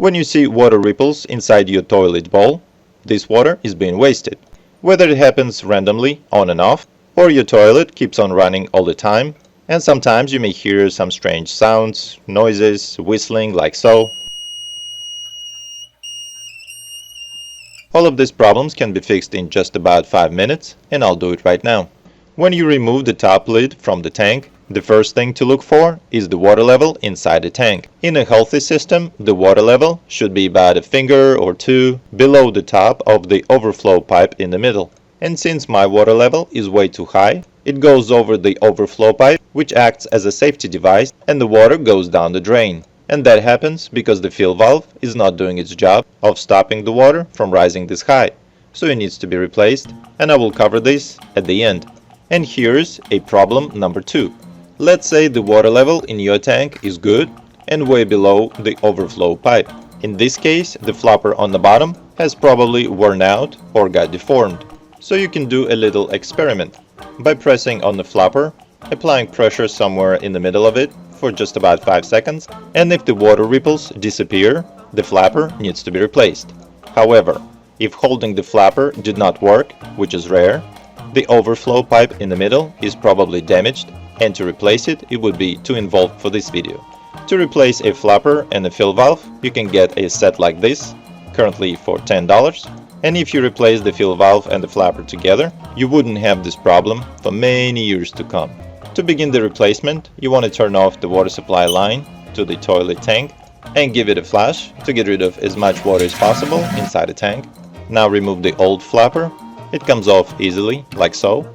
When you see water ripples inside your toilet bowl, this water is being wasted. Whether it happens randomly, on and off, or your toilet keeps on running all the time, and sometimes you may hear some strange sounds, noises, whistling like so. All of these problems can be fixed in just about 5 minutes, and I'll do it right now. When you remove the top lid from the tank, the first thing to look for is the water level inside the tank. In a healthy system, the water level should be about a finger or two below the top of the overflow pipe in the middle. And since my water level is way too high, it goes over the overflow pipe, which acts as a safety device, and the water goes down the drain. And that happens because the fill valve is not doing its job of stopping the water from rising this high. So it needs to be replaced, and I will cover this at the end. And here's a problem number 2. Let's say the water level in your tank is good and way below the overflow pipe. In this case, the flapper on the bottom has probably worn out or got deformed. So you can do a little experiment by pressing on the flapper, applying pressure somewhere in the middle of it for just about 5 seconds, and if the water ripples disappear, the flapper needs to be replaced. However, if holding the flapper did not work, which is rare, the overflow pipe in the middle is probably damaged, and to replace it, it would be too involved for this video. To replace a flapper and a fill valve, you can get a set like this, currently for $10, and if you replace the fill valve and the flapper together, you wouldn't have this problem for many years to come. To begin the replacement, you want to turn off the water supply line to the toilet tank and give it a flush to get rid of as much water as possible inside the tank. Now remove the old flapper. It comes off easily, like so.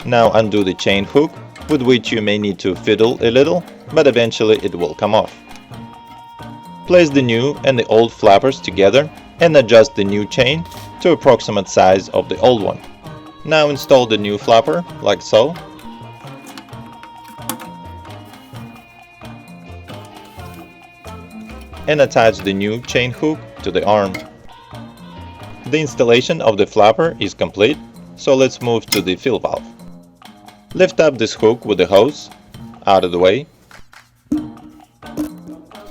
Now undo the chain hook, with which you may need to fiddle a little, but eventually it will come off. Place the new and the old flappers together and adjust the new chain to approximate size of the old one. Now install the new flapper, like so. And attach the new chain hook to the arm. The installation of the flapper is complete, so let's move to the fill valve. Lift up this hook with the hose out of the way.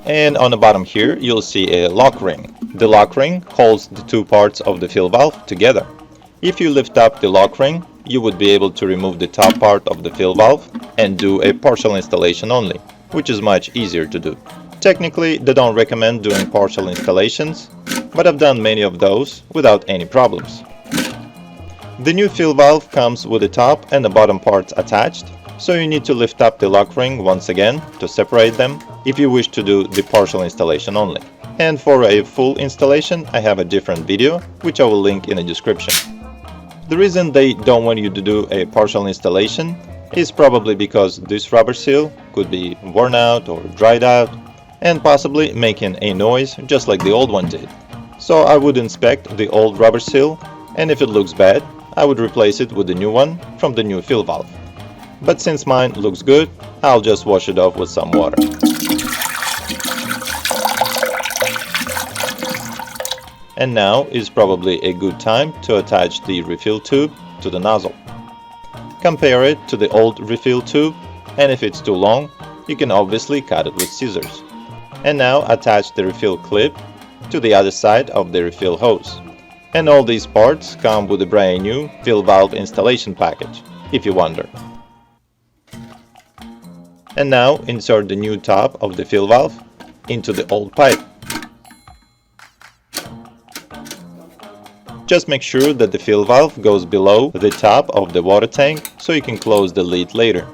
And on the bottom here, you'll see a lock ring. The lock ring holds the two parts of the fill valve together. If you lift up the lock ring, you would be able to remove the top part of the fill valve and do a partial installation only, which is much easier to do. Technically, they don't recommend doing partial installations, but I've done many of those without any problems. The new fill valve comes with the top and the bottom parts attached, so you need to lift up the lock ring once again to separate them if you wish to do the partial installation only. And for a full installation, I have a different video, which I will link in the description. The reason they don't want you to do a partial installation is probably because this rubber seal could be worn out or dried out, and possibly making a noise just like the old one did. So I would inspect the old rubber seal, and if it looks bad, I would replace it with the new one from the new fill valve. But since mine looks good, I'll just wash it off with some water. And now is probably a good time to attach the refill tube to the nozzle. Compare it to the old refill tube, and if it's too long, you can obviously cut it with scissors. And now attach the refill clip to the other side of the refill hose. And all these parts come with a brand new fill valve installation package, if you wonder. And now insert the new top of the fill valve into the old pipe. Just make sure that the fill valve goes below the top of the water tank so you can close the lid later.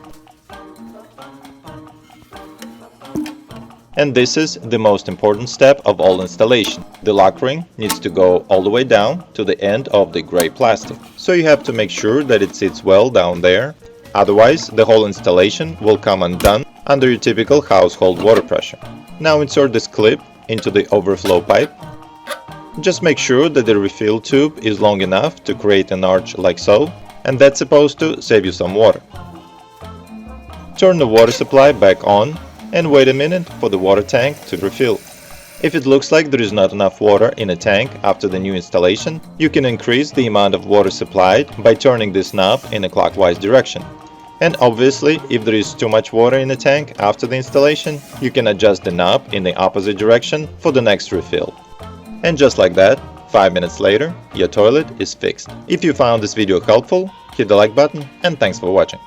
And this is the most important step of all installation. The lock ring needs to go all the way down to the end of the gray plastic. So you have to make sure that it sits well down there. Otherwise, the whole installation will come undone under your typical household water pressure. Now insert this clip into the overflow pipe. Just make sure that the refill tube is long enough to create an arch like so, and that's supposed to save you some water. Turn the water supply back on and wait a minute for the water tank to refill. If it looks like there is not enough water in a tank after the new installation, you can increase the amount of water supplied by turning this knob in a clockwise direction. And obviously, if there is too much water in the tank after the installation, you can adjust the knob in the opposite direction for the next refill. And just like that, 5 minutes later, your toilet is fixed. If you found this video helpful, hit the like button and thanks for watching.